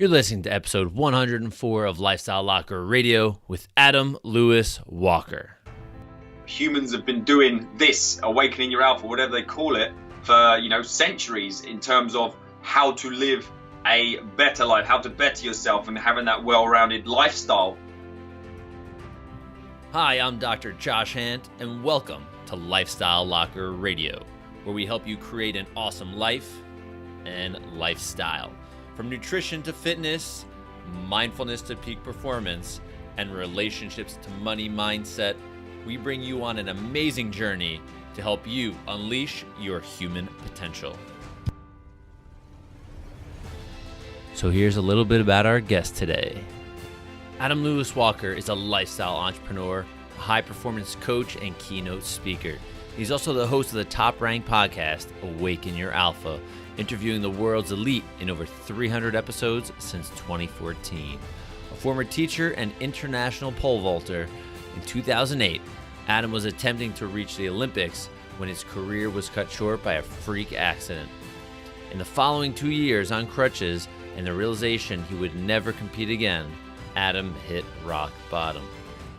You're listening to episode 104 of Lifestyle Locker Radio with Adam Lewis Walker. Humans have been doing this, Awakening Your Alpha, whatever they call it, for centuries in terms of how to live a better life, how to better yourself and having that well-rounded lifestyle. Hi, I'm Dr. Josh Hant, and welcome to Lifestyle Locker Radio, where we help you create an awesome life and lifestyle. From nutrition to fitness, mindfulness to peak performance, and relationships to money mindset, we bring you on an amazing journey to help you unleash your human potential. So here's a little bit about our guest today. Adam Lewis Walker is a lifestyle entrepreneur, a high-performance coach, and keynote speaker. He's also the host of the top-ranked podcast, Awaken Your Alpha, interviewing the world's elite in over 300 episodes since 2014. A former teacher and international pole vaulter, in 2008, Adam was attempting to reach the Olympics when his career was cut short by a freak accident. In the following 2 years on crutches and the realization he would never compete again, Adam hit rock bottom.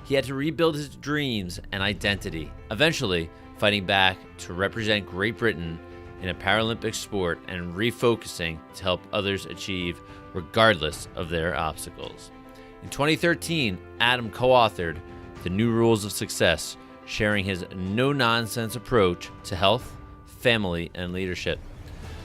He had to rebuild his dreams and identity, eventually fighting back to represent Great Britain in a Paralympic sport and refocusing to help others achieve regardless of their obstacles. In 2013, Adam co-authored The New Rules of Success, sharing his no-nonsense approach to health, family, and leadership.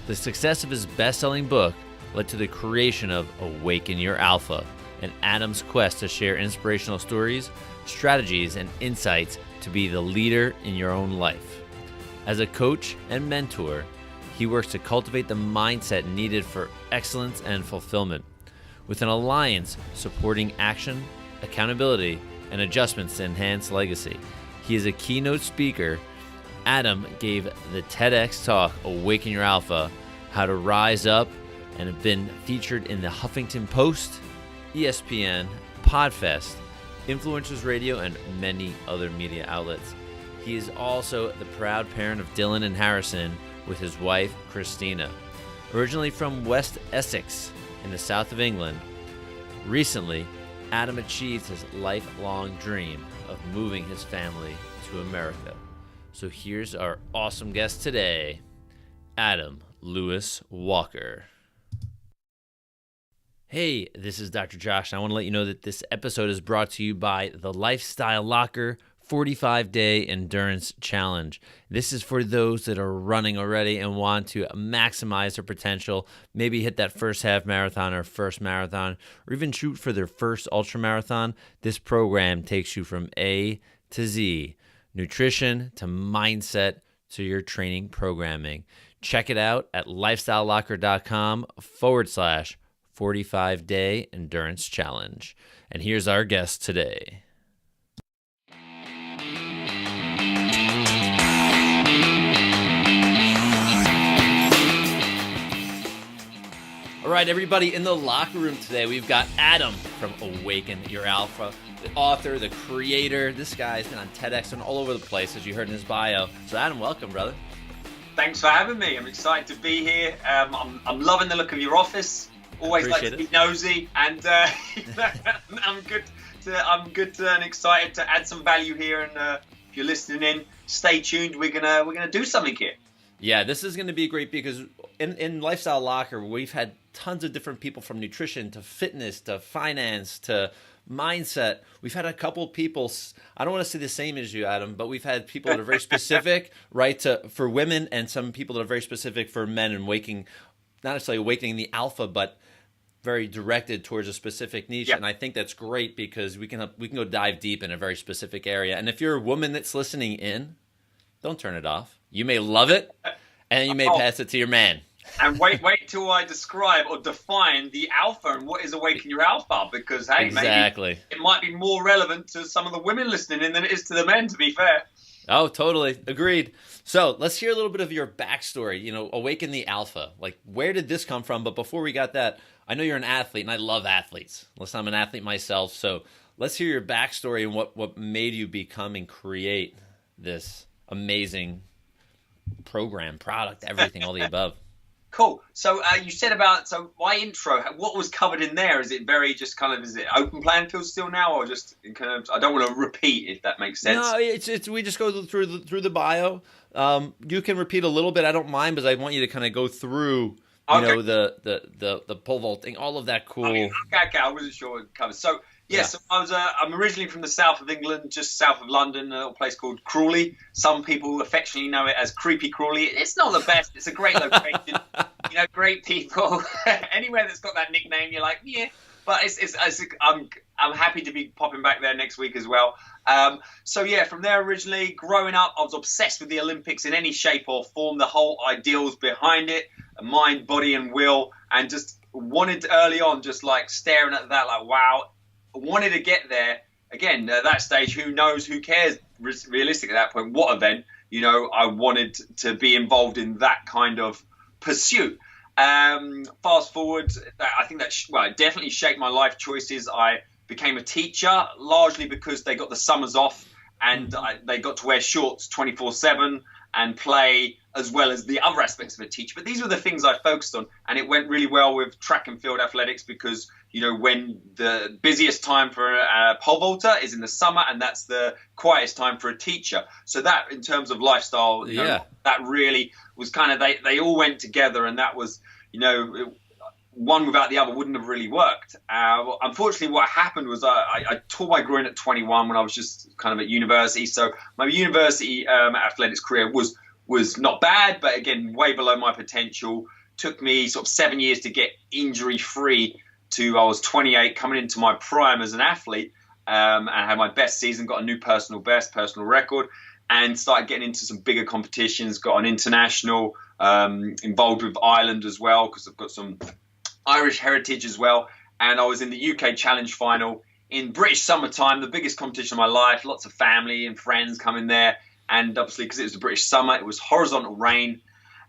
The success of his best-selling book led to the creation of Awaken Your Alpha, and Adam's quest to share inspirational stories, strategies, and insights to be the leader in your own life. As a coach and mentor, he works to cultivate the mindset needed for excellence and fulfillment, with an alliance supporting action, accountability, and adjustments to enhance legacy. He is a keynote speaker. Adam gave the TEDx talk, Awaken Your Alpha, How to Rise Up, and have been featured in the Huffington Post, ESPN, PodFest, Influencers Radio, and many other media outlets. He is also the proud parent of Dylan and Harrison with his wife, Christina. Originally from West Essex in the south of England, recently, Adam achieved his lifelong dream of moving his family to America. So here's our awesome guest today, Adam Lewis Walker. Hey, this is Dr. Josh, and I want to let you know that this episode is brought to you by the Lifestyle Locker 45-Day Endurance Challenge. This is for those that are running already and want to maximize their potential, maybe hit that first half marathon or first marathon, or even shoot for their first ultra marathon. This program takes you from A to Z, nutrition to mindset to your training programming. Check it out at lifestylelocker.com/45-Day Endurance Challenge. And here's our guest today. All right, everybody, in the locker room today, we've got Adam from Awaken Your Alpha, the author, the creator. This guy's been on TEDx and all over the place, as you heard in his bio. So, Adam, welcome, brother. Thanks for having me. I'm excited to be here. I'm loving the look of your office. Always like to be nosy, and I'm good and excited to add some value here. And if you're listening in, stay tuned. We're gonna do something here. Yeah, this is going to be great because in Lifestyle Locker, we've had tons of different people from nutrition to fitness to finance to mindset. We've had a couple people, I don't want to say the same as you, Adam, but we've had people that are very specific, right, for women, and some people that are very specific for men and not necessarily awakening the alpha, but very directed towards a specific niche. Yep. And I think that's great because we can go dive deep in a very specific area. And if you're a woman that's listening in, don't turn it off. You may love it, and you may pass it to your man. And wait till I describe or define the alpha and what is Awaken Your Alpha, because, hey, exactly. Maybe it might be more relevant to some of the women listening in than it is to the men, to be fair. Oh, totally. Agreed. So let's hear a little bit of your backstory, Awaken the Alpha. Like, where did this come from? But before we got that, I know you're an athlete, and I love athletes. Listen, I'm an athlete myself, so let's hear your backstory and what made you become and create this amazing program, product, everything, all the above. Cool. So you said about, so my intro, what was covered in there? Is it very just kind of, is it open playing field still now, or just kind of, I don't want to repeat, if that makes sense. No, it's we just go through the bio. You can repeat a little bit. I don't mind, but I want you to kind of go through, you know, the pole vaulting, all of that cool. Okay, I wasn't sure what it covers. So, so I'm originally from the south of England, just south of London, a little place called Crawley. Some people affectionately know it as Creepy Crawley. It's not the best. It's a great location. You know, great people. Anywhere that's got that nickname, you're like, yeah. But I'm happy to be popping back there next week as well. So yeah, from there originally, growing up, I was obsessed with the Olympics in any shape or form. The whole ideals behind it, mind, body, and will, and just wanted to, early on, just like staring at that, like wow. Wanted to get there. Again, at that stage, who knows, who cares realistically at that point, what event, you know, I wanted to be involved in that kind of pursuit. Fast forward, I think that, it definitely shaped my life choices. I became a teacher largely because they got the summers off and they got to wear shorts 24/7 and play as well as the other aspects of a teacher. But these were the things I focused on, and it went really well with track and field athletics because, you know, when the busiest time for a pole vaulter is in the summer, and that's the quietest time for a teacher. So that, in terms of lifestyle, you know, that really was kind of, they all went together, and that was, you know, one without the other wouldn't have really worked. Unfortunately, what happened was I tore my groin at 21 when I was just kind of at university. So my university athletics career was not bad, but again, way below my potential. Took me sort of 7 years to get injury free to, I was 28 coming into my prime as an athlete, and I had my best season, got a new personal best, personal record, and started getting into some bigger competitions, got on international, involved with Ireland as well, because I've got some Irish heritage as well. And I was in the UK Challenge final in British summertime, the biggest competition of my life, lots of family and friends coming there. And obviously, because it was the British summer, it was horizontal rain,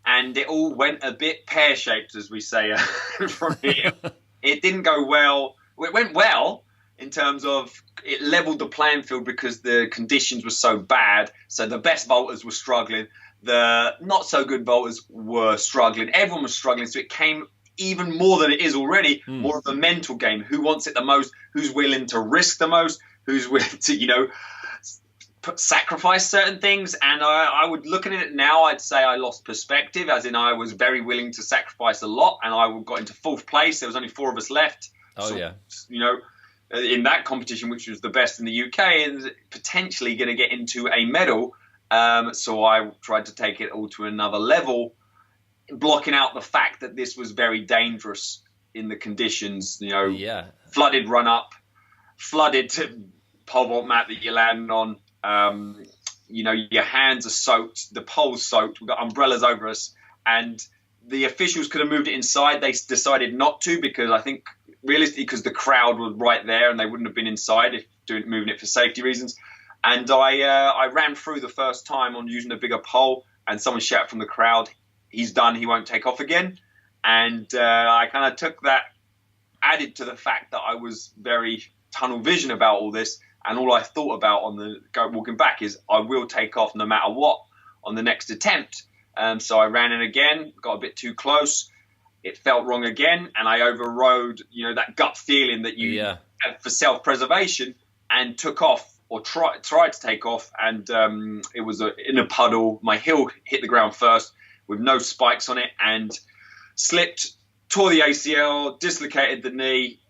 and it all went a bit pear-shaped, as we say from here. It didn't go well. It went well in terms of it leveled the playing field because the conditions were so bad. So the best vaulters were struggling. The not so good vaulters were struggling. Everyone was struggling. So it came even more than it is already, more of a mental game. Who wants it the most? Who's willing to risk the most? Who's willing to, you know, sacrifice certain things? And I would, looking at it now, I'd say I lost perspective, as in I was very willing to sacrifice a lot, and I got into 4th place. There was only 4 of us left. You know, in that competition, which was the best in the UK, and potentially going to get into a medal. So I tried to take it all to another level, blocking out the fact that this was very dangerous in the conditions. You know, flooded run up, flooded pole vault mat that you're landing on. You know, your hands are soaked, the pole's soaked, we've got umbrellas over us, and the officials could have moved it inside. They decided not to, because I think realistically, because the crowd was right there and they wouldn't have been inside if moving it for safety reasons. And I ran through the first time on using a bigger pole, and someone shouted from the crowd, "He's done, he won't take off again." And I kind of took that, added to the fact that I was very tunnel vision about all this, and all I thought about on the walking back is I will take off no matter what on the next attempt. So I ran in again, got a bit too close. It felt wrong again, and I overrode, you know, that gut feeling that you have for self-preservation, and took off, or tried to take off. And it was in a puddle. My heel hit the ground first with no spikes on it, and slipped, tore the ACL, dislocated the knee,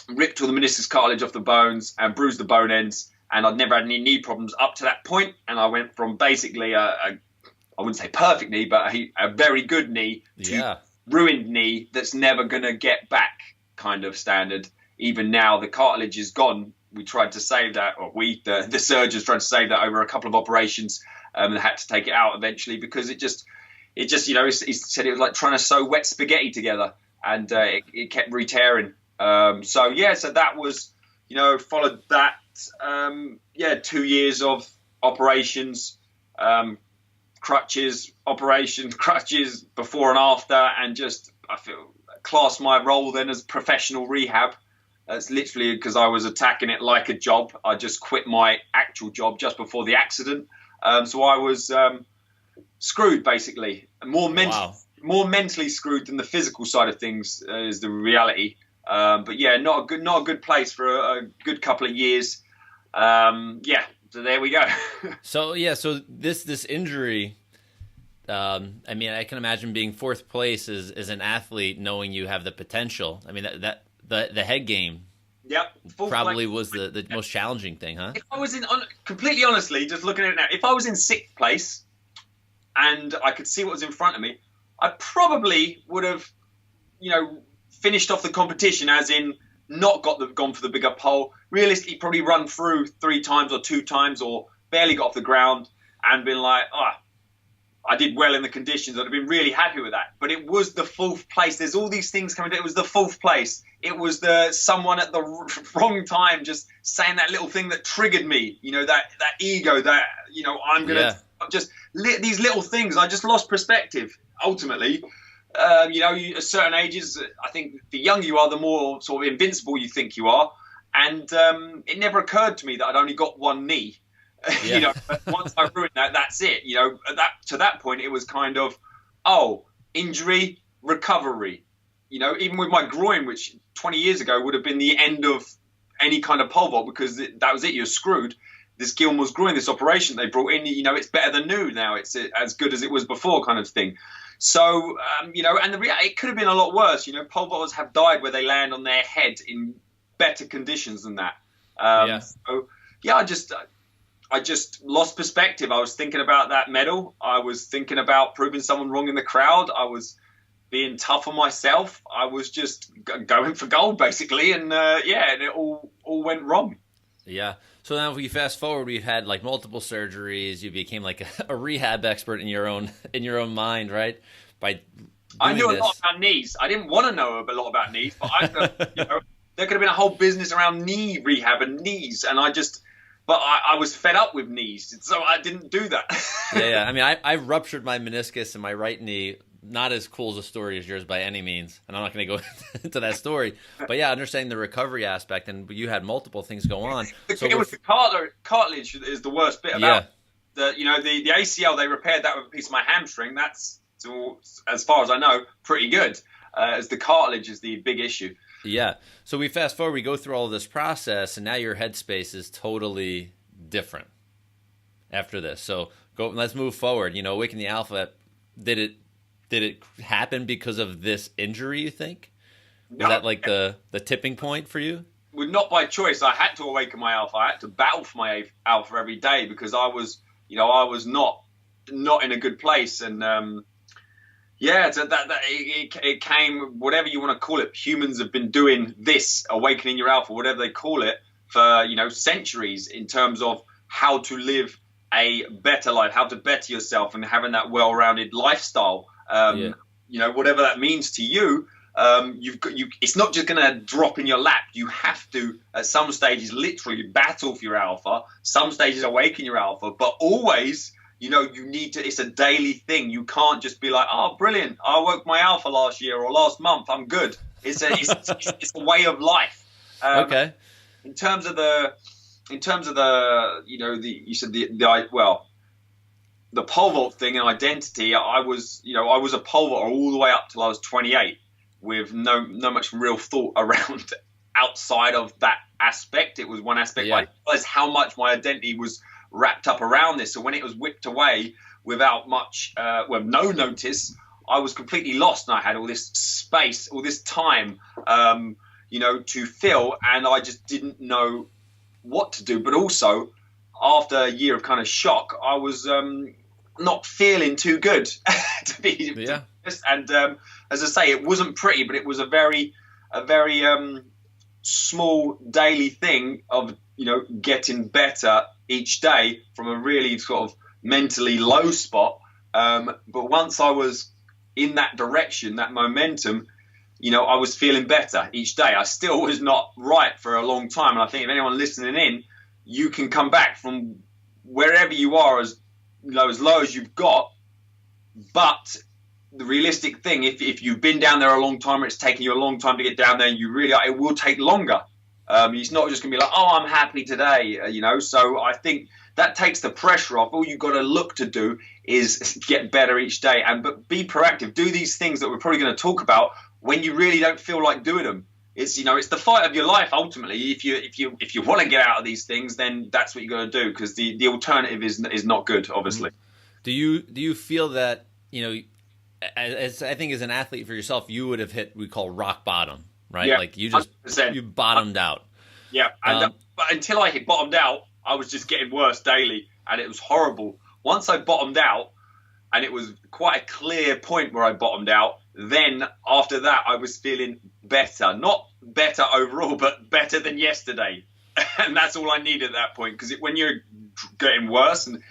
ripped all the meniscus cartilage off the bones, and bruised the bone ends. And I'd never had any knee problems up to that point. And I went from basically I wouldn't say perfect knee, but a very good knee to ruined knee that's never going to get back kind of standard. Even now, the cartilage is gone. We tried to save that, or the surgeons tried to save that over a couple of operations, and had to take it out eventually because it just, you know, he said it was like trying to sew wet spaghetti together, and it kept re-tearing. So that was, you know, followed that, 2 years of operations, crutches before and after, and just, I feel, class my role then as professional rehab. That's literally because I was attacking it like a job. I just quit my actual job just before the accident. So I was screwed, basically. More more mentally screwed than the physical side of things is the reality. But yeah, not a good place for a good couple of years. Yeah, so there we go. So this injury. I mean, I can imagine being fourth place as an athlete, knowing you have the potential. I mean, the head game. Yep, probably was the most challenging thing, huh? If I was completely honestly, just looking at it now, if I was in sixth place and I could see what was in front of me, I probably would have, finished off the competition, as in not gone for the bigger pole. Realistically, probably run through 3 times or 2 times, or barely got off the ground, and been like, I did well in the conditions. I'd have been really happy with that. But it was the 4th place. There's all these things coming. It was the 4th place. It was someone at the wrong time just saying that little thing that triggered me. That ego, that, I'm going to just these little things. I just lost perspective, ultimately. At certain ages, I think the younger you are, the more sort of invincible you think you are. And it never occurred to me that I'd only got one knee. Yeah. Once I ruined that, that's it. To that point, it was kind of, injury, recovery. Even with my groin, which 20 years ago would have been the end of any kind of pole vault, because that was it. You're screwed. This Gilmore's groin, this operation they brought in, it's better than new now. It's as good as it was before, kind of thing. So, and it could have been a lot worse. Pole vaulters have died where they land on their head in better conditions than that. So, yeah, I just lost perspective. I was thinking about that medal. I was thinking about proving someone wrong in the crowd. I was being tough on myself. I was just going for gold, basically. And and it all went wrong. Yeah. So now if we fast forward, we've had like multiple surgeries. You became like a rehab expert in your own mind, right? I knew a lot about knees. I didn't want to know a lot about knees, but there could have been a whole business around knee rehab and knees. And But I was fed up with knees, so I didn't do that. Yeah. I mean, I ruptured my meniscus in my right knee. Not as cool as a story as yours by any means, and I'm not going to go into that story. But yeah, understanding the recovery aspect, and you had multiple things go on. It was the cartilage is the worst bit about the ACL. They repaired that with a piece of my hamstring. That's, as far as I know, pretty good. As the cartilage is the big issue. Yeah. So we fast forward, we go through all of this process, and now your headspace is totally different after this. So let's move forward. Awaken the Alpha, did it happen because of this injury, you think? Was that like the tipping point for you? Well, not by choice. I had to awaken my alpha. I had to battle for my alpha every day, because I was not in a good place. And it came, whatever you want to call it. Humans have been doing this, awakening your alpha, whatever they call it, for centuries, in terms of how to live a better life, how to better yourself, and having that well-rounded lifestyle. Whatever that means to you, it's not just going to drop in your lap. You have to, at some stages, literally battle for your alpha. Some stages awaken your alpha, but always, you need to. It's a daily thing. You can't just be like, "Oh, brilliant! I awoke my alpha last year or last month. I'm good." It's a way of life. Okay. In terms of the the pole vault thing and identity, I was a pole vaulter all the way up till I was 28, with no much real thought around outside of that aspect. It was one aspect. I realized how much my identity was wrapped up around this. So when it was whipped away without much, no notice, I was completely lost, and I had all this space, all this time, to fill, and I just didn't know what to do. But also, after a year of kind of shock, I was not feeling too good, to be honest. And as I say, it wasn't pretty, but it was a very small daily thing of getting better each day from a really sort of mentally low spot. But once I was in that direction, that momentum, I was feeling better each day. I still was not right for a long time, and I think if anyone listening in, you can come back from wherever you are as low as you've got. But the realistic thing, if you've been down there a long time, or it's taken you a long time to get down there, it will take longer. It's not just going to be like, oh, I'm happy today, So I think that takes the pressure off. All you've got to look to do is get better each day, but be proactive. Do these things that we're probably going to talk about when you really don't feel like doing them. It's, it's the fight of your life ultimately. If you want to get out of these things, then that's what you got to do, because the alternative is not good, obviously. Do you feel that, as I think as an athlete for yourself, you would have hit we call rock bottom, right? Yeah, like you 100%. Bottomed out. Yeah, and but until I hit bottomed out, I was just getting worse daily, and it was horrible. Once I bottomed out, and it was quite a clear point where I bottomed out, then after that I was feeling better. Not better overall, but better than yesterday. And that's all I needed at that point, because when you're getting worse and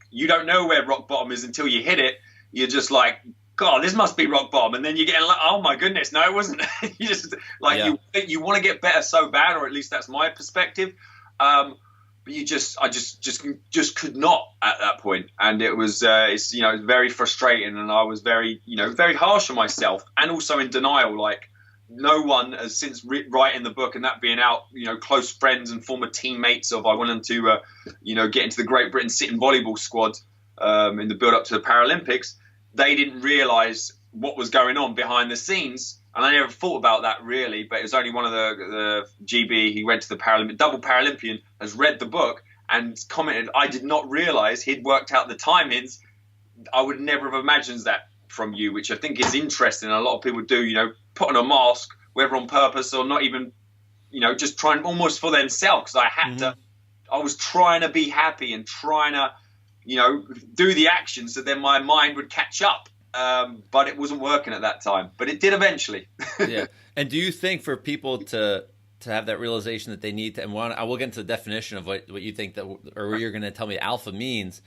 you don't know where rock bottom is until you hit it, you're just like, God, this must be rock bottom. And then you're getting like, oh my goodness, no, it wasn't. You just like, you want to get better so bad, or at least that's my perspective. But I just could not at that point. And it was, it's very frustrating. And I was very, very harsh on myself, and also in denial. Like, no one has since writing the book and that being out, close friends and former teammates of, I wanted to, get into the Great Britain sitting volleyball squad in the build up to the Paralympics. They didn't realize what was going on behind the scenes. And I never thought about that really, but it was only one of the GB, he went to the Paralympic, double Paralympian, has read the book and commented, I did not realize he'd worked out the timings. I would never have imagined that from you, which I think is interesting. A lot of people do, put on a mask, whether on purpose or not even, just trying almost for themselves. Because I had to, I was trying to be happy and trying to, do the action so then my mind would catch up. But it wasn't working at that time. But it did eventually. Yeah. And do you think for people to have that realization that they need to, and I will get into the definition of what you think that, or what you're going to tell me alpha means.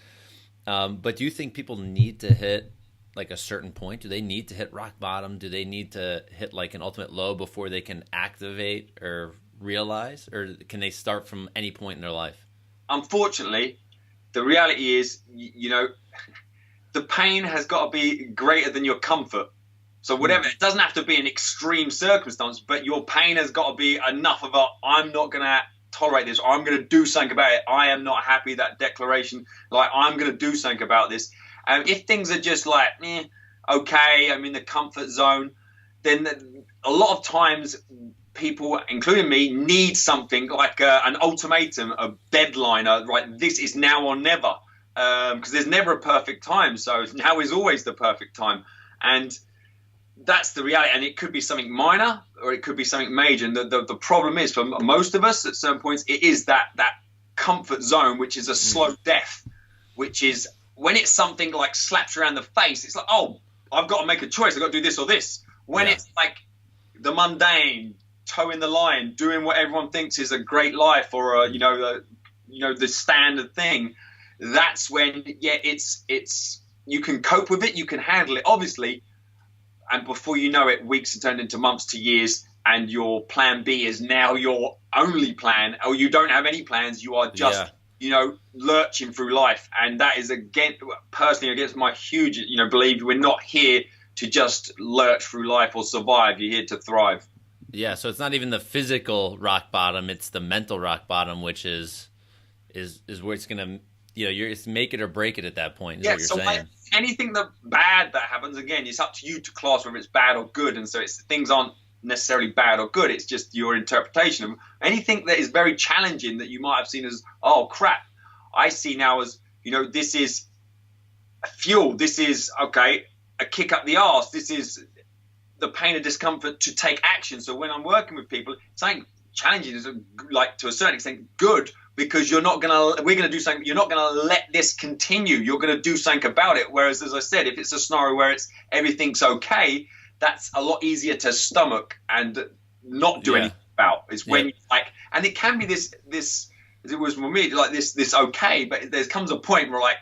But do you think people need to hit like a certain point? Do they need to hit rock bottom? Do they need to hit like an ultimate low before they can activate or realize? Or can they start from any point in their life? Unfortunately, the reality is, the pain has got to be greater than your comfort. So whatever, it doesn't have to be an extreme circumstance, but your pain has got to be enough of I'm not going to tolerate this, or I'm going to do something about it. I am not happy, that declaration, like I'm going to do something about this. If things are just like, okay, I'm in the comfort zone, then a lot of times people, including me, need something like an ultimatum, a deadline, right? This is now or never, because there's never a perfect time. So now is always the perfect time. And that's the reality. And it could be something minor or it could be something major. And the problem is, for most of us at certain points, it is that comfort zone, which is a slow death, which is when it's something like slaps you around the face, it's like, oh, I've got to make a choice. I've got to do this or this. When it's like the mundane, towing the line, doing what everyone thinks is a great life, or the standard thing, that's when it's you can cope with it, you can handle it, obviously, and before you know it, weeks are turned into months to years, and your plan B is now your only plan, or you don't have any plans. You are just lurching through life, and that is personally against my huge belief. We're not here to just lurch through life or survive. You're here to thrive. Yeah, so it's not even the physical rock bottom; it's the mental rock bottom, which is where it's gonna, it's make it or break it at that point. Is what you're saying. Anything bad that happens, again, it's up to you to class whether it's bad or good, and so things aren't necessarily bad or good. It's just your interpretation of anything that is very challenging that you might have seen as, oh crap, I see now as this is fuel. This is okay, a kick up the arse. This is the pain and discomfort to take action. So when I'm working with people, something challenging is like to a certain extent good, because we're going to do something. You're not going to let this continue. You're going to do something about it. Whereas, as I said, if it's a scenario where everything's okay, that's a lot easier to stomach and not do anything about. It's when you and it can be this as it was for me, like this okay, but there comes a point where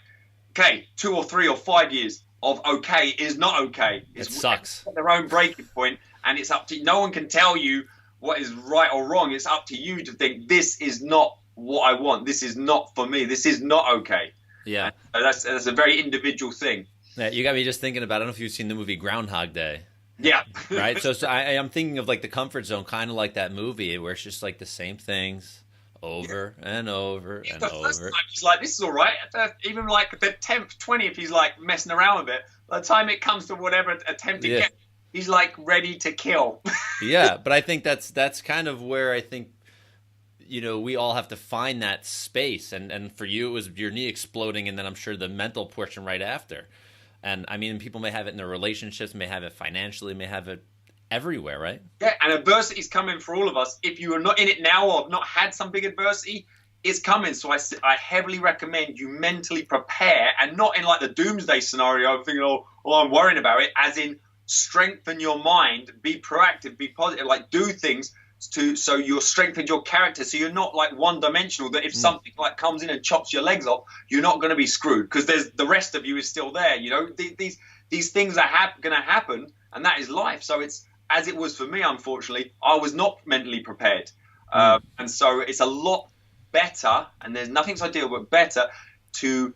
okay, 2 or 3 or 5 years of okay is not okay. It sucks. It's their own breaking point, and it's up to no one can tell you what is right or wrong. It's up to you to think, this is not what I want. This is not for me. This is not okay. Yeah, that's a very individual thing. Yeah, you got me just thinking about. I don't know if you've seen the movie Groundhog Day. Yeah. Right. So I'm thinking of like the comfort zone, kind of like that movie where it's just like the same things over and over and The first over. time he's like, this is all right. Even like the 10th, 20th, he's like messing around with it. By the time it comes to whatever attempt to Yeah. get, he's like ready to kill. Yeah, but I think that's kind of where I think, we all have to find that space. And for you, it was your knee exploding, and then I'm sure the mental portion right after. And I mean, people may have it in their relationships, may have it financially, may have it everywhere, right? Yeah, and adversity is coming for all of us. If you are not in it now or have not had some big adversity, it's coming. So I heavily recommend you mentally prepare, and not in like the doomsday scenario of thinking, oh, I'm worrying about it, as in strengthen your mind, be proactive, be positive, like do things so you're strengthened your character, so you're not like one dimensional, that if something like comes in and chops your legs off, you're not going to be screwed, because there's the rest of you is still there. These things are going to happen, and that is life. So it's, as it was for me, unfortunately, I was not mentally prepared. And so it's a lot better, and there's nothing so ideal but better to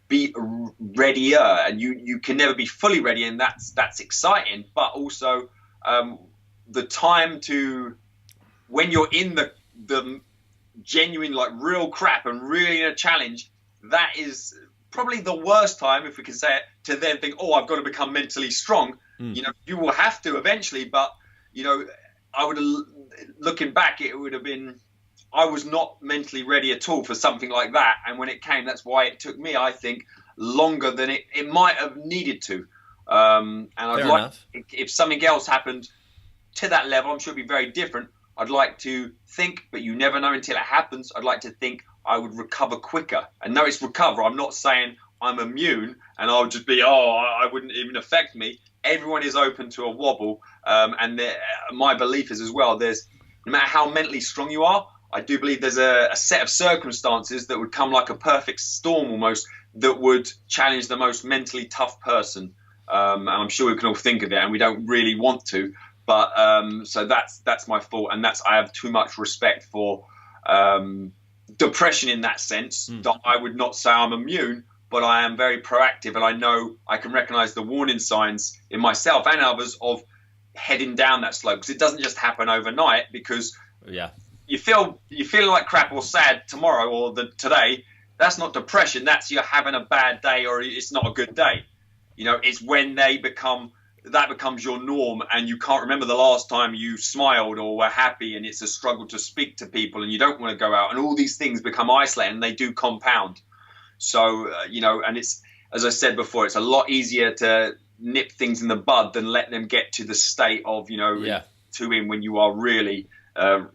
be readier. And you can never be fully ready, and that's exciting. But also the time to, when you're in the genuine, like real crap and really in a challenge, that is probably the worst time, if we can say it, to then think, oh, I've got to become mentally strong. You will have to eventually, but I would have, looking back, it would have been, I was not mentally ready at all for something like that. And when it came, that's why it took me, I think, longer than it might have needed to. And I'd like, if something else happened to that level, I'm sure it'd be very different. I'd like to think, but you never know until it happens, I'd like to think I would recover quicker. And no, it's recover. I'm not saying I'm immune and I'll just be, I wouldn't even affect me. Everyone is open to a wobble. And my belief is as well, there's, no matter how mentally strong you are, I do believe there's a set of circumstances that would come like a perfect storm almost, that would challenge the most mentally tough person. And I'm sure we can all think of it, and we don't really want to. But so that's my fault, and I have too much respect for depression in that sense. That I would not say I'm immune, but I am very proactive, and I know I can recognize the warning signs in myself and others of heading down that slope, because it doesn't just happen overnight. Because you feel like crap or sad tomorrow or today. That's not depression. That's you're having a bad day, or it's not a good day. It's when that becomes your norm, and you can't remember the last time you smiled or were happy, and it's a struggle to speak to people, and you don't want to go out, and all these things become isolated, and they do compound. So and it's, as I said before, it's a lot easier to nip things in the bud than let them get to the state of when you are really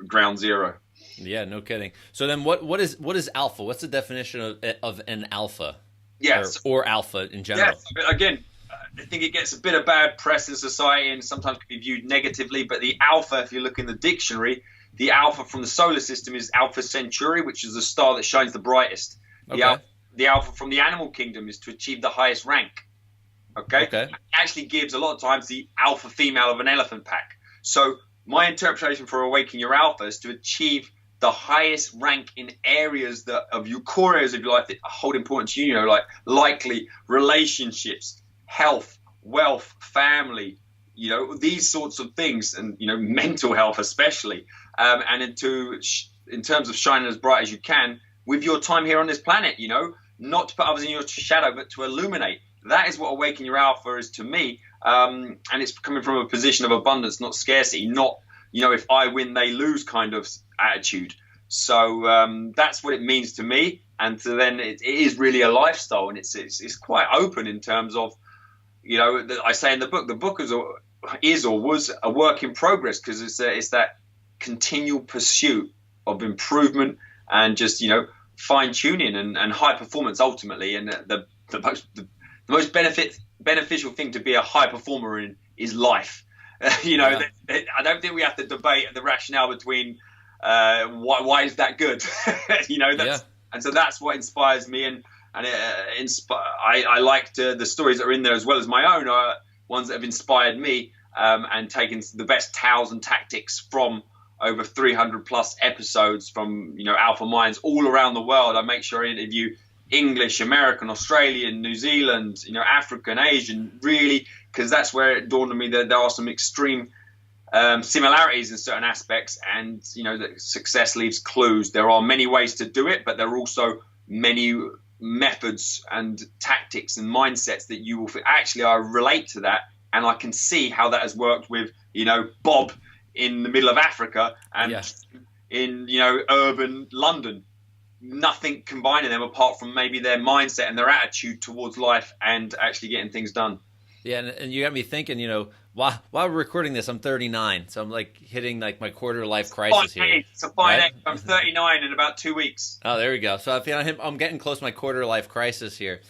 ground zero. Yeah, no kidding. So then what is alpha? What's the definition of an alpha? Or alpha in general? Yes, again, I think it gets a bit of bad press in society and sometimes can be viewed negatively. But the alpha, if you look in the dictionary, the alpha from the solar system is Alpha Centauri, which is the star that shines the brightest. Okay. The alpha from the animal kingdom is to achieve the highest rank. Okay? It actually gives a lot of times the alpha female of an elephant pack. So my interpretation for Awaken Your Alpha is to achieve the highest rank in areas of your core areas of your life that hold importance to you, like likely relationships, health, wealth, family, these sorts of things, and mental health especially, and in terms of shining as bright as you can with your time here on this planet, not to put others in your shadow, but to illuminate. That is what Awaken Your Alpha is to me, and it's coming from a position of abundance, not scarcity, not if I win they lose kind of attitude. So that's what it means to me, and so then it is really a lifestyle, and it's quite open in terms of, I say in the book is or was a work in progress, because it's that continual pursuit of improvement and just fine tuning and high performance ultimately. And the most beneficial thing to be a high performer in is life. I don't think we have to debate the rationale between why is that good. And so that's what inspires me, and I liked the stories that are in there as well as my own, ones that have inspired me, and taken the best tales and tactics from over 300 plus episodes from alpha minds all around the world. I make sure I interview English, American, Australian, New Zealand, African, Asian, really, because that's where it dawned on me that there are some extreme similarities in certain aspects, and that success leaves clues. There are many ways to do it, but there are also many methods and tactics and mindsets that you will actually, I relate to that, and I can see how that has worked with Bob in the middle of Africa and in urban London. Nothing combining them apart from maybe their mindset and their attitude towards life and actually getting things done. Yeah, and you got me thinking, while we're recording this, I'm 39, so I'm like hitting like my quarter life crisis here. It's a fine age. I'm 39 in about 2 weeks. Oh, there we go. So I'm getting close to my quarter life crisis here,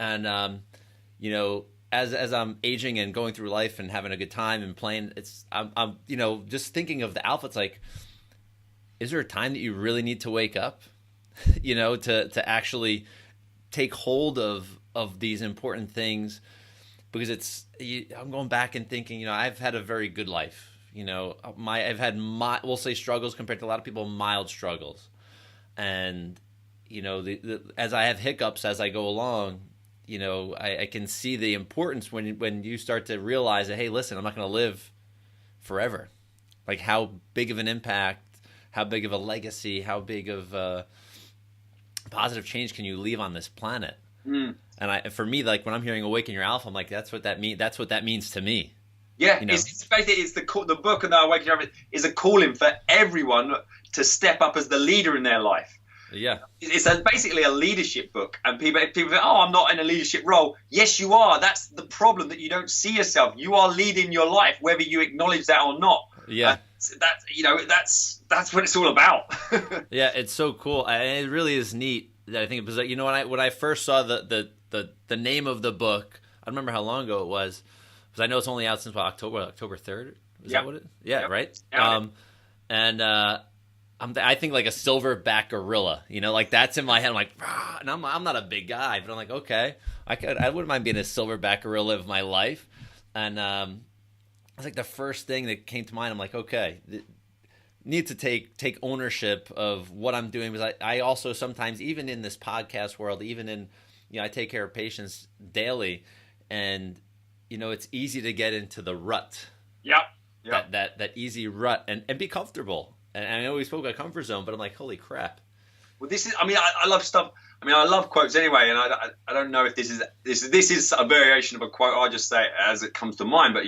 and as I'm aging and going through life and having a good time and playing, I'm just thinking of the alpha. It's like, is there a time that you really need to wake up, to actually take hold of these important things? Because I'm going back and thinking, I've had a very good life. I've had we'll say struggles compared to a lot of people, mild struggles, and as I have hiccups as I go along, I can see the importance when you start to realize that, hey, listen, I'm not going to live forever. Like, how big of an impact, how big of a legacy, how big of a positive change can you leave on this planet? Mm. And for me, like when I'm hearing "Awaken Your Alpha," I'm like, that's what that means. That's what that means to me. Yeah, it's basically the book and the Awaken Your Alpha is a calling for everyone to step up as the leader in their life. Yeah, it's basically a leadership book, and people think, oh, I'm not in a leadership role. Yes, you are. That's the problem, that you don't see yourself. You are leading your life, whether you acknowledge that or not. Yeah, that's what it's all about. Yeah, it's so cool, and it really is neat. That I think, because when I first saw the name of the book, I don't remember how long ago it was, because I know it's only out since October 3rd. Is that what it? Yeah, yep. Right. I think like a silverback gorilla. Like that's in my head. I'm like, rah, and I'm not a big guy, but I'm like, okay, I wouldn't mind being a silverback gorilla of my life. And it's like the first thing that came to mind. I'm like, okay. Need to take ownership of what I'm doing, because I also sometimes, even in this podcast world, even in I take care of patients daily, and it's easy to get into the rut. Yep. That easy rut and be comfortable. And I know we spoke about comfort zone, but I'm like, holy crap. Well, this is. I love stuff. I love quotes anyway, and I don't know if this is a variation of a quote. I just say it as it comes to mind, but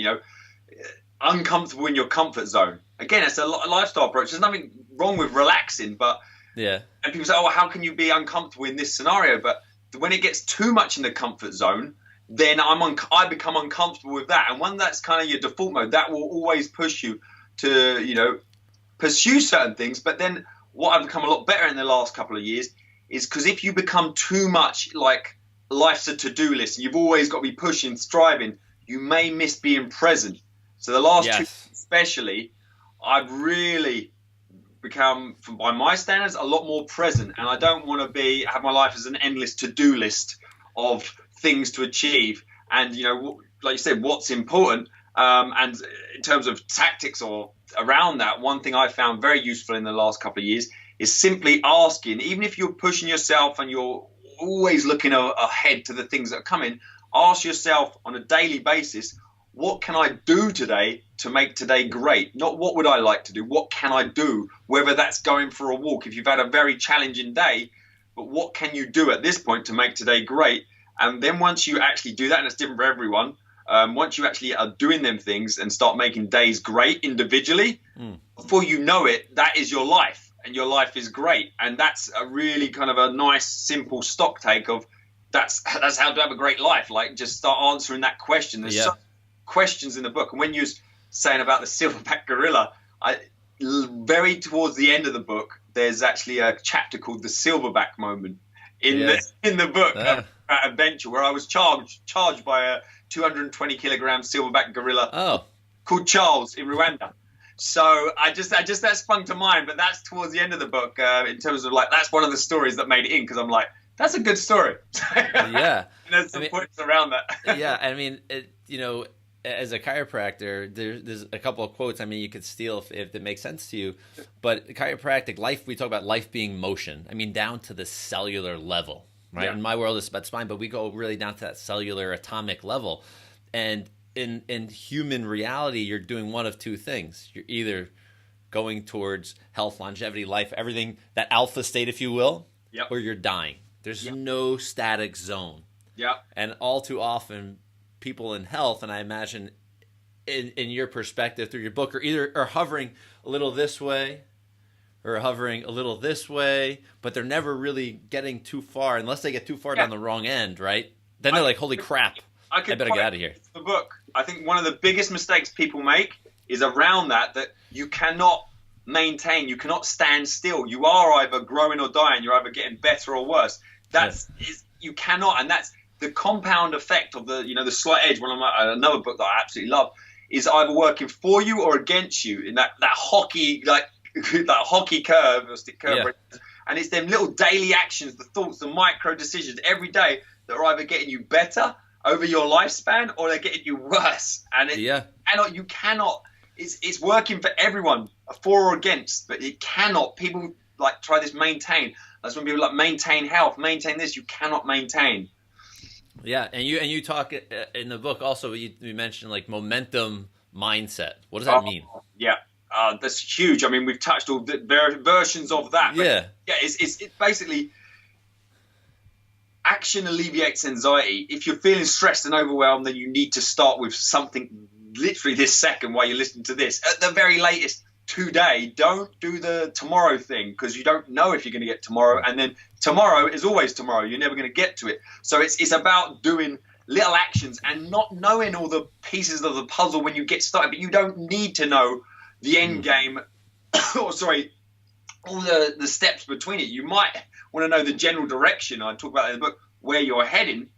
uncomfortable in your comfort zone. Again, it's a lifestyle approach. There's nothing wrong with relaxing, but yeah. And people say, "Oh, well, how can you be uncomfortable in this scenario?" But when it gets too much in the comfort zone, then I become uncomfortable with that. And when that's kind of your default mode, that will always push you to pursue certain things. But then what I've become a lot better in the last couple of years is, because if you become too much like life's a to-do list, and you've always got to be pushing, striving, you may miss being present. So the last 2 years especially, I've really become, by my standards, a lot more present, and I don't want to have my life as an endless to-do list of things to achieve. And like you said, what's important, and in terms of tactics or around that, one thing I found very useful in the last couple of years is simply asking, even if you're pushing yourself and you're always looking ahead to the things that are coming, ask yourself on a daily basis, what can I do today to make today great? Not what would I like to do, what can I do? Whether that's going for a walk, if you've had a very challenging day, but what can you do at this point to make today great? And then once you actually do that, and it's different for everyone, once you actually are doing them things and start making days great individually, before you know it, that is your life, and your life is great. And that's a really kind of a nice, simple stock take of that's how to have a great life. Like, just start answering that question. There's so questions in the book. And when you're saying about the silverback gorilla, very towards the end of the book, there's actually a chapter called the silverback moment in the book, about adventure, where I was charged by a 220 kilogram silverback gorilla called Charles in Rwanda. So I just that sprung to mind, but that's towards the end of the book, in terms of like, that's one of the stories that made it in, because I'm like, that's a good story. Yeah. There's some points around that. Yeah. I mean, as a chiropractor, there's a couple of quotes. I mean, you could steal if it makes sense to you, but chiropractic life, we talk about life being motion. I mean, down to the cellular level, right? Yeah. In my world, it's about spine, but we go really down to that cellular atomic level. And in human reality, you're doing one of two things. You're either going towards health, longevity, life, everything, that alpha state, if you will, or you're dying. There's no static zone. And all too often, people in health, and I imagine in your perspective through your book, are hovering a little this way or hovering a little this way, but they're never really getting too far unless they get too far down the wrong end, right? Then they're like, holy crap, I better get out of here. The book, I think one of the biggest mistakes people make is around that you cannot maintain, you cannot stand still. You are either growing or dying. You're either getting better or worse. You cannot, and that's the compound effect of the slight edge. Another book that I absolutely love is either working for you or against you in that hockey that hockey curve or stick curve. And it's them little daily actions, the thoughts, the micro decisions every day that are either getting you better over your lifespan or they're getting you worse. And you cannot. It's working for everyone, for or against, but it cannot. People like try this maintain. That's when people like maintain health, maintain this. You cannot maintain. Yeah, and you talk in the book also. You mentioned like momentum mindset. What does that mean? Yeah, that's huge. I mean, we've touched all the versions of that. It's basically action alleviates anxiety. If you're feeling stressed and overwhelmed, then you need to start with something. Literally this second while you're listening to this, at the very latest today. Don't do the tomorrow thing because you don't know if you're going to get tomorrow, and then tomorrow is always tomorrow. You're never going to get to it. So it's about doing little actions and not knowing all the pieces of the puzzle when you get started. But you don't need to know the end game, or sorry, all the steps between it. You might want to know the general direction. I talk about that in the book where you're heading,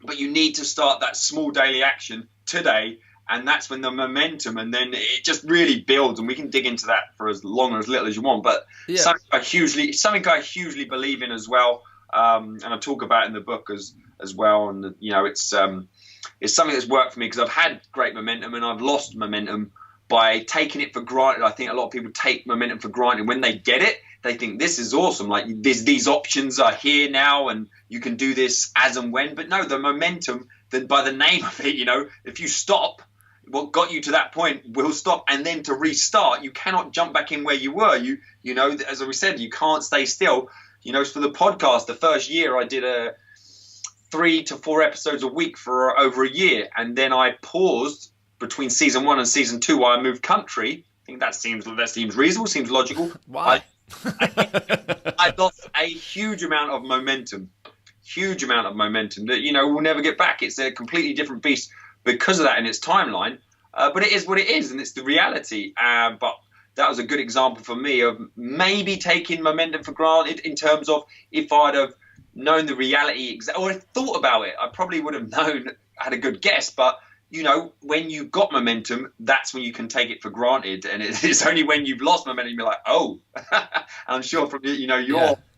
but you need to start that small daily action today. And that's when the momentum, and then it just really builds. And we can dig into that for as long or as little as you want. But something I hugely believe in as well, and I talk about it in the book as well. And it's something that's worked for me because I've had great momentum and I've lost momentum by taking it for granted. I think a lot of people take momentum for granted. When they get it, they think this is awesome. Like these options are here now, and you can do this as and when. But no, the momentum, by the name of it, if you stop. What got you to that point will stop, and then to restart, you cannot jump back in where you were. As we said, you can't stay still. For the podcast, the first year I did 3 to 4 episodes a week for over a year, and then I paused between season 1 and season 2 while I moved country. I think that seems reasonable, seems logical. Why? I lost a huge amount of momentum that we'll never get back. It's a completely different beast because of that in its timeline, but it is what it is, and it's the reality. But that was a good example for me of maybe taking momentum for granted in terms of if I'd have known the reality or thought about it, I probably would have had a good guess. But when you've got momentum, that's when you can take it for granted, and it's only when you've lost momentum you're like, oh. I'm sure from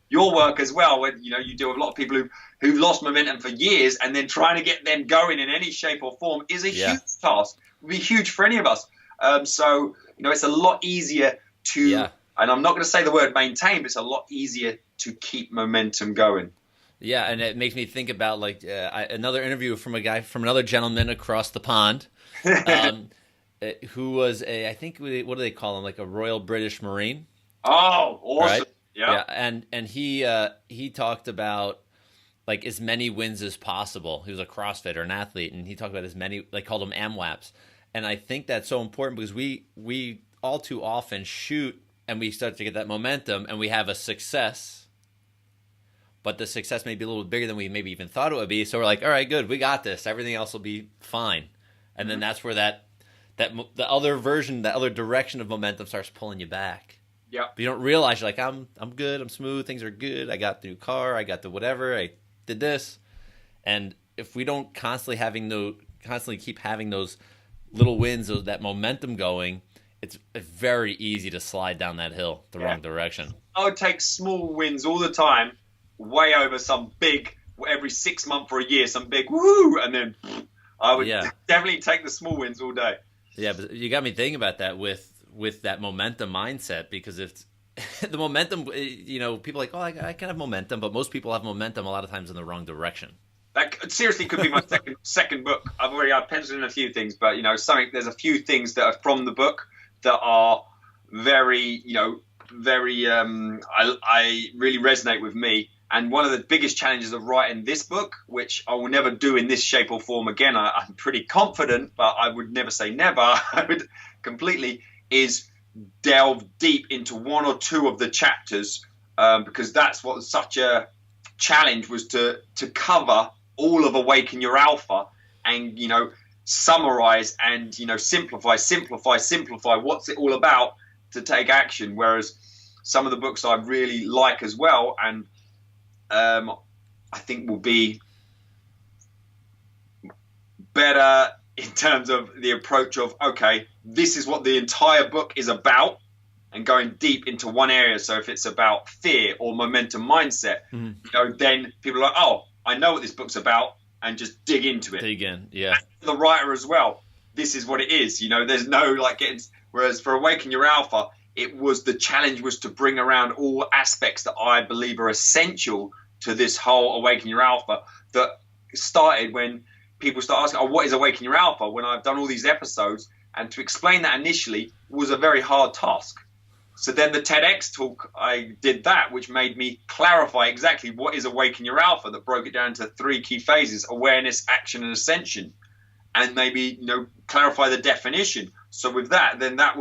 your work as well, when you deal with a lot of people who've lost momentum for years, and then trying to get them going in any shape or form is a huge task. It would be huge for any of us. So it's a lot easier to, and I'm not going to say the word maintain, but it's a lot easier to keep momentum going. Yeah, and it makes me think about another interview from another gentleman across the pond, who was I think what do they call him, like a Royal British Marine? Oh, awesome. Right? Yeah, and he talked about like as many wins as possible. He was a CrossFitter, an athlete, and he talked about as many, like called them AMWAPs. And I think that's so important because we all too often shoot and we start to get that momentum and we have a success, but the success may be a little bigger than we maybe even thought it would be. So we're like, all right, good, we got this. Everything else will be fine. And then that's where the other version, the other direction of momentum starts pulling you back. Yeah. But you don't realize you're like, I'm good, I'm smooth, things are good. I got the new car, I got the whatever, I did this. And if we don't constantly keep having those little wins, that momentum going, it's very easy to slide down that hill the wrong direction. I would take small wins all the time, way over some big, every 6 months or a year, some big woo, and then I would definitely take the small wins all day. Yeah, but you got me thinking about that with that momentum mindset, because if the momentum, people are like, oh, I can have momentum, but most people have momentum a lot of times in the wrong direction. That seriously could be my second book. I've penciled in a few things, but there's a few things that are from the book that are very, I really resonate with me. And one of the biggest challenges of writing this book, which I will never do in this shape or form again, I'm pretty confident, but I would never say never. I would completely is delve deep into one or two of the chapters, because that's what such a challenge was, to cover all of Awaken Your Alpha and summarize and simplify what's it all about to take action. Whereas some of the books I really like as well, and I think will be better in terms of the approach of, okay, this is what the entire book is about, and going deep into one area. So if it's about fear or momentum mindset, then people are like, oh, I know what this book's about, and just dig into it. Dig in, yeah. And the writer as well, this is what it is. There's no whereas for Awaken Your Alpha, the challenge was to bring around all aspects that I believe are essential to this whole Awaken Your Alpha, that started when people start asking, oh, what is Awaken Your Alpha? When I've done all these episodes, and to explain that initially was a very hard task. So then the TEDx talk, I did that, which made me clarify exactly what is Awaken Your Alpha, that broke it down into 3 key phases: awareness, action, and ascension, and maybe clarify the definition. So with that, then that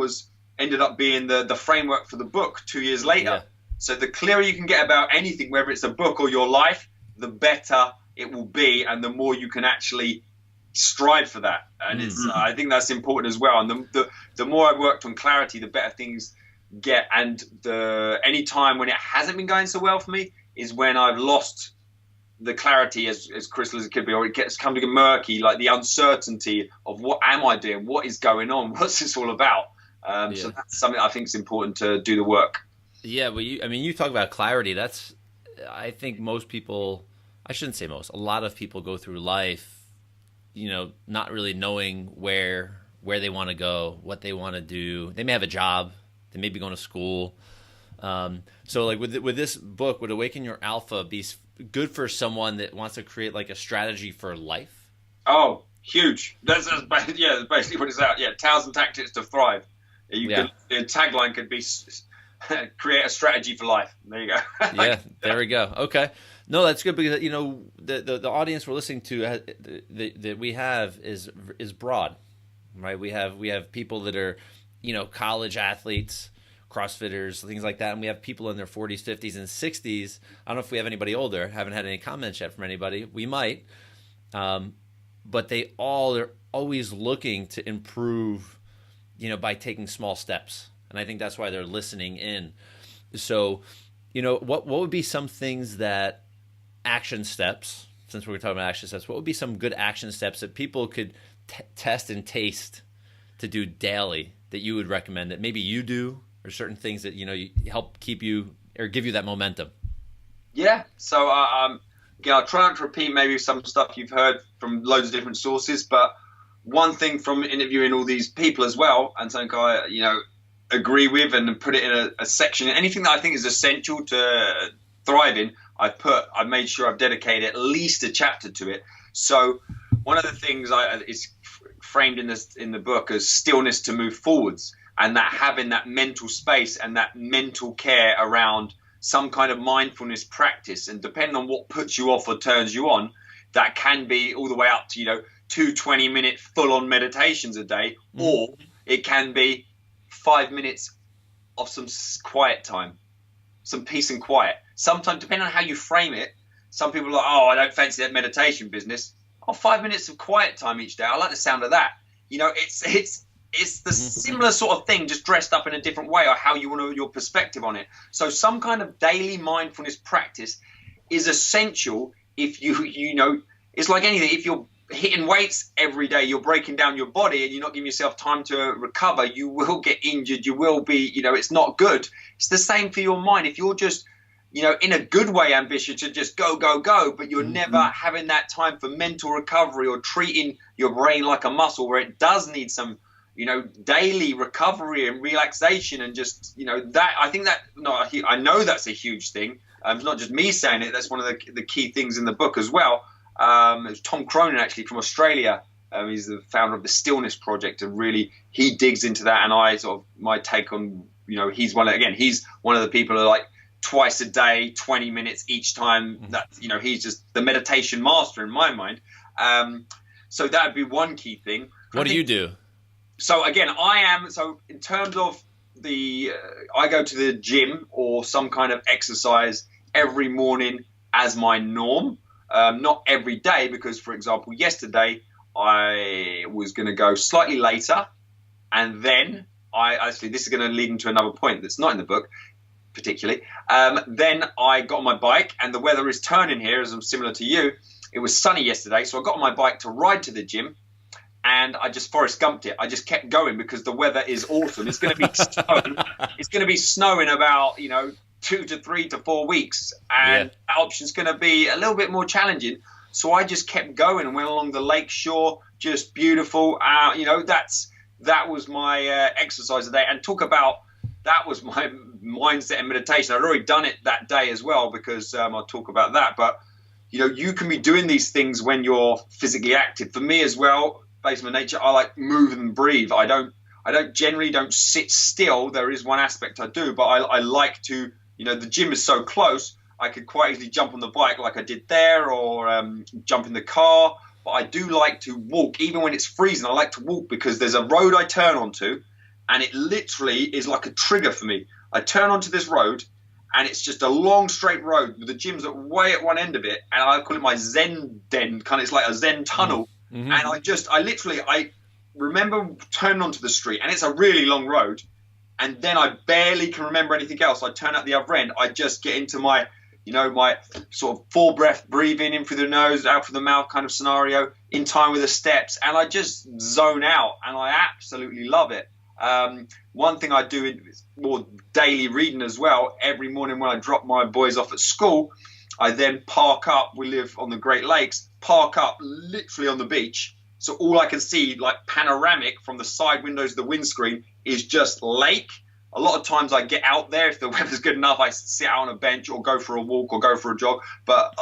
ended up being the framework for the book 2 years later. Yeah. So the clearer you can get about anything, whether it's a book or your life, the better it will be, and the more you can actually strive for that. And I think that's important as well. And the more I've worked on clarity, the better things get. And any time when it hasn't been going so well for me is when I've lost the clarity as crystal as it could be, or it gets come to get murky, like the uncertainty of what am I doing, what is going on, what's this all about. So that's something I think is important to do the work. Yeah, well, you talk about clarity. I think most people, I shouldn't say most, a lot of people go through life, not really knowing where they want to go, what they want to do. They may have a job, they may be going to school. So like with this book, would Awaken Your Alpha be good for someone that wants to create like a strategy for life? Oh, huge. That's basically what it's about. Yeah, tales and tactics to thrive. The tagline could be create a strategy for life. There you go. Yeah, there we go. Okay. No, that's good, because the audience we're listening to that we have is broad, right? We have people that are college athletes, CrossFitters, things like that, and we have people in their 40s, 50s, and 60s. I don't know if we have anybody older. Haven't had any comments yet from anybody. We might, but they all are always looking to improve, by taking small steps, and I think that's why they're listening in. So, what would be some things that action steps, since we're talking about action steps, what would be some good action steps that people could test and taste to do daily that you would recommend, that maybe you do, or certain things that, you help keep you or give you that momentum? Yeah. So, I'll try not to repeat maybe some stuff you've heard from loads of different sources, but one thing from interviewing all these people as well, and something I, agree with, and put it in a section, anything that I think is essential to thriving, I've made sure I've dedicated at least a chapter to it. So one of the things is framed in the book as stillness to move forwards, and that having that mental space and that mental care around some kind of mindfulness practice. And depending on what puts you off or turns you on, that can be all the way up to 2 20-minute full-on meditations a day, or it can be 5 minutes of some quiet time, some peace and quiet. Sometimes, depending on how you frame it, some people are like, oh, I don't fancy that meditation business. Oh, 5 minutes of quiet time each day. I like the sound of that. It's the similar sort of thing, just dressed up in a different way, or how you want your perspective on it. So some kind of daily mindfulness practice is essential. If it's like anything. If you're hitting weights every day, you're breaking down your body, and you're not giving yourself time to recover, you will get injured. You will be, it's not good. It's the same for your mind. If you're just, in a good way ambitious to just go, but you're never having that time for mental recovery, or treating your brain like a muscle where it does need some, daily recovery and relaxation, and just, that, I think that, I know that's a huge thing. It's not just me saying it. That's one of the key things in the book as well. It was Tom Cronin, actually, from Australia. He's the founder of the Stillness Project, and really he digs into that. And I sort of, my take on, he's one of the people who are like twice a day, 20 minutes each time. That, he's just the meditation master in my mind. So that would be one key thing. What do you do? So again, in terms of I go to the gym or some kind of exercise every morning as my norm. Not every day, because, for example, yesterday I was going to go slightly later, and then this is going to lead into another point that's not in the book particularly. Then I got on my bike, and the weather is turning here, as I'm similar to you. It was sunny yesterday, so I got on my bike to ride to the gym, and I just Forrest Gumped it. I just kept going because the weather is awesome. It's going to be snowing. It's going to be snowing about 2 to 3 to 4 weeks, and that option's going to be a little bit more challenging. So I just kept going and went along the lake shore, just beautiful. That was my exercise today. And that was my mindset and meditation. I'd already done it that day as well, because I'll talk about that. But you can be doing these things when you're physically active. For me as well, based on my nature, I like move and breathe. I generally don't sit still. There is one aspect I do, but I like to. The gym is so close, I could quite easily jump on the bike like I did there, or jump in the car. But I do like to walk, even when it's freezing. I like to walk because there's a road I turn onto, and it literally is like a trigger for me. I turn onto this road, and it's just a long straight road with the gym's way at one end of it, and I call it my Zen den. It's like a Zen tunnel. Mm-hmm. And I remember turning onto the street, and it's a really long road. And then I barely can remember anything else. I turn out the other end. I just get into my, my sort of full breath breathing in through the nose, out through the mouth kind of scenario, in time with the steps. And I just zone out, and I absolutely love it. One thing I do is more daily reading as well. Every morning when I drop my boys off at school, I then park up. We live on the Great Lakes, park up literally on the beach. So all I can see, like panoramic from the side windows of the windscreen, is just lake. A lot of times I get out there. If the weather's good enough, I sit out on a bench or go for a walk or go for a jog. But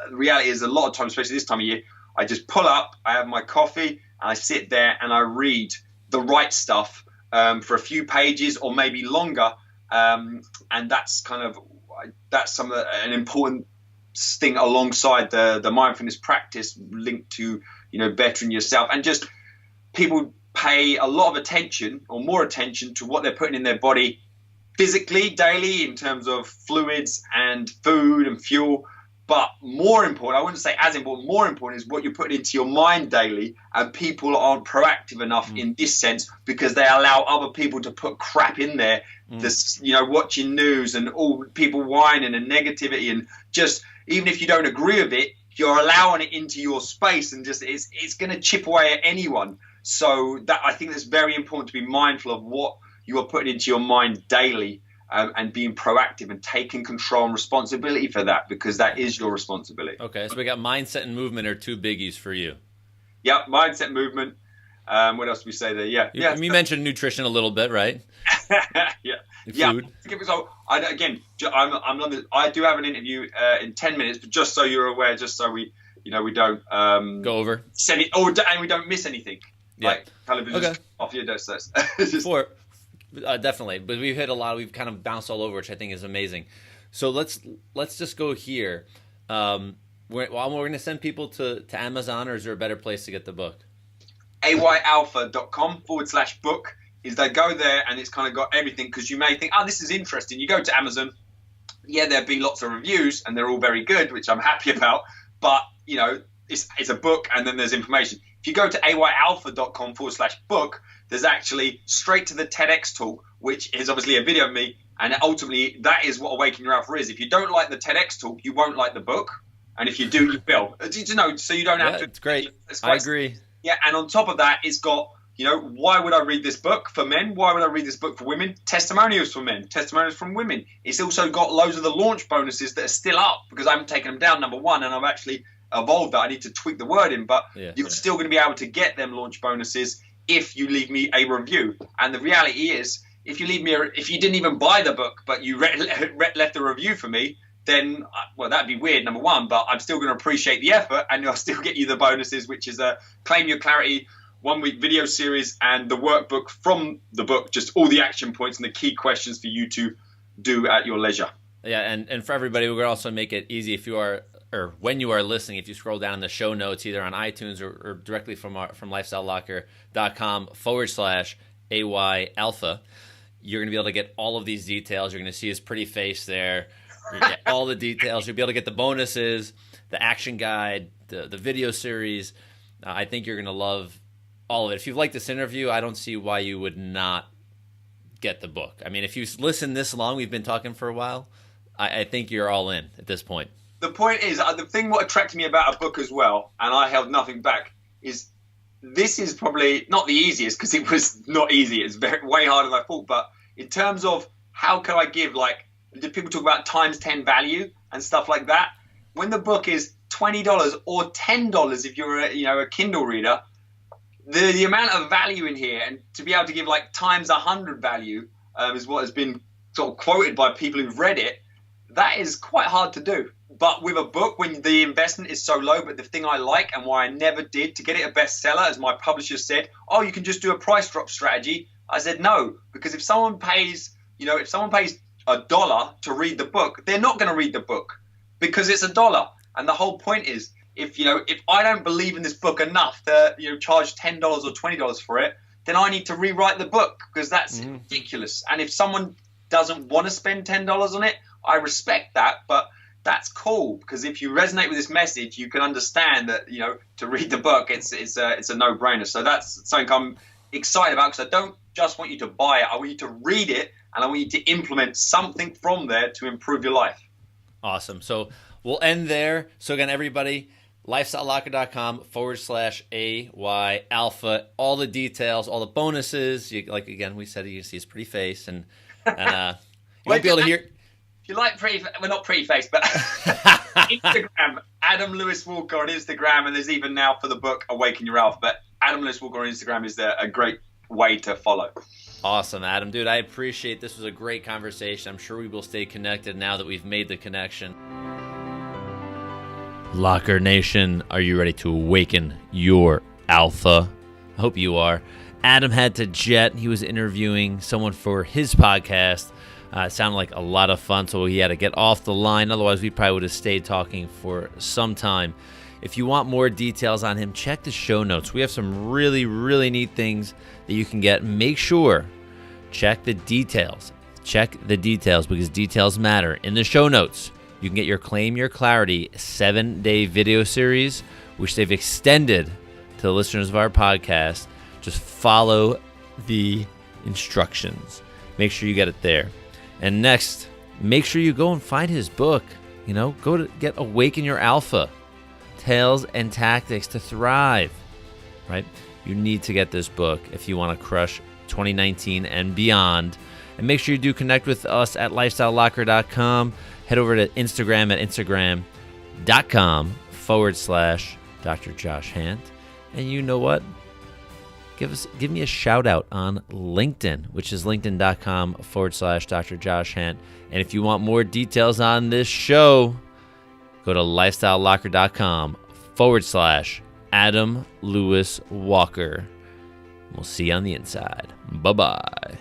the reality is, a lot of times, especially this time of year, I just pull up, I have my coffee, and I sit there and I read the right stuff for a few pages or maybe longer. And that's an important thing alongside the mindfulness practice linked to bettering yourself. And just people pay a lot of attention, or more attention, to what they're putting in their body physically daily in terms of fluids and food and fuel. But more important, I wouldn't say as important, more important is what you're putting into your mind daily. And people aren't proactive enough in this sense, because they allow other people to put crap in there. This, watching news and all people whining and negativity, and just, even if you don't agree with it, you're allowing it into your space, and just it's going to chip away at anyone. So that, I think, that's very important, to be mindful of what you are putting into your mind daily, and being proactive and taking control and responsibility for that, because that is your responsibility. Okay, so we got mindset and movement are two biggies for you. Yep, mindset, movement. What else do we say there? Yeah, you mentioned nutrition a little bit, right? Food. So I do have an interview in 10 minutes, but just so you're aware, just so we don't go over, and we don't miss anything. Yeah. Like television. Okay. Off your desk. Definitely, but we've hit a lot. We've kind of bounced all over, which I think is amazing. So let's just go here. We're going to send people to Amazon, or is there a better place to get the book? ayalpha.com/book is they go there, and it's kind of got everything, because you may think, oh, this is interesting. You go to Amazon, there'll be lots of reviews, and they're all very good, which I'm happy about. But it's a book, and then there's information. If you go to ayalpha.com/book, there's actually straight to the TEDx talk, which is obviously a video of me, and ultimately that is what Awaken Your Alpha is. If you don't like the TEDx talk, you won't like the book, and if you do, you will. So you don't have to. It's great. I agree. Yeah, and on top of that, it's got, why would I read this book for men? Why would I read this book for women? Testimonials for men, testimonials from women. It's also got loads of the launch bonuses that are still up, because I haven't taken them down, number one, and I've actually evolved that. I need to tweak the wording, but you're still going to be able to get them launch bonuses if you leave me a review. And the reality is, if you didn't even buy the book, but you left a review for me, then, well, that'd be weird, number one, but I'm still going to appreciate the effort, and I'll still get you the bonuses, which is a Claim Your Clarity 1-week video series and the workbook from the book, just all the action points and the key questions for you to do at your leisure. Yeah, and for everybody, we're going to also make it easy if you are, or when you are listening, if you scroll down the show notes, either on iTunes or directly from lifestylelocker.com/AY Alpha, you're going to be able to get all of these details. You're going to see his pretty face there. You're going to get all the details. You'll be able to get the bonuses, the action guide, the video series. I think you're going to love all of it. If you've liked this interview, I don't see why you would not get the book. I mean, if you listen this long, we've been talking for a while, I think you're all in at this point. The point is, the thing what attracted me about a book as well, and I held nothing back, is this is probably not the easiest, because it was not easy. It's way harder than I thought. But in terms of how can I give, like, do people talk about times 10 value and stuff like that? When the book is $20 or $10 if you're a Kindle reader, the amount of value in here, and to be able to give like times 100 value is what has been sort of quoted by people who've read it. That is quite hard to do. But with a book, when the investment is so low, but the thing I like and why I never did to get it a bestseller, as my publisher said, oh, you can just do a price drop strategy. I said no, because if someone pays $1 to read the book, they're not going to read the book because it's $1. And the whole point is, if I don't believe in this book enough to charge $10 or $20 for it, then I need to rewrite the book, because that's ridiculous. And if someone doesn't want to spend $10 on it, I respect that, but that's cool, because if you resonate with this message, you can understand that to read the book, it's a no-brainer. So that's something I'm excited about, because I don't just want you to buy it. I want you to read it, and I want you to implement something from there to improve your life. Awesome. So we'll end there. So again, everybody, lifestylelocker.com/AY Alpha. All the details, all the bonuses. Again, we said you can see his pretty face, and you'll be able to hear. If you like not pretty face, but Instagram, Adam Lewis Walker on Instagram, and there's even now for the book Awaken Your Alpha. But Adam Lewis Walker on Instagram is a great way to follow. Awesome, Adam. Dude, I appreciate this. Was a great conversation. I'm sure we will stay connected now that we've made the connection. Locker Nation, are you ready to awaken your alpha? I hope you are. Adam had to jet. He was interviewing someone for his podcast. It sounded like a lot of fun, so he had to get off the line. Otherwise, we probably would have stayed talking for some time. If you want more details on him, check the show notes. We have some really, really neat things that you can get. Make sure, check the details. Check the details, because details matter. In the show notes, you can get your Claim Your Clarity 7-day video series, which they've extended to the listeners of our podcast. Just follow the instructions. Make sure you get it there. And next, make sure you go and find his book. Go to get Awaken Your Alpha. Tales and Tactics to Thrive. Right? You need to get this book if you want to crush 2019 and beyond. And make sure you do connect with us at lifestylelocker.com. Head over to Instagram at instagram.com/Dr. Josh Hant. And you know what? Give me a shout out on LinkedIn, which is linkedin.com/Dr. Josh Hant. And if you want more details on this show, go to lifestylelocker.com/Adam Lewis Walker. We'll see you on the inside. Bye-bye.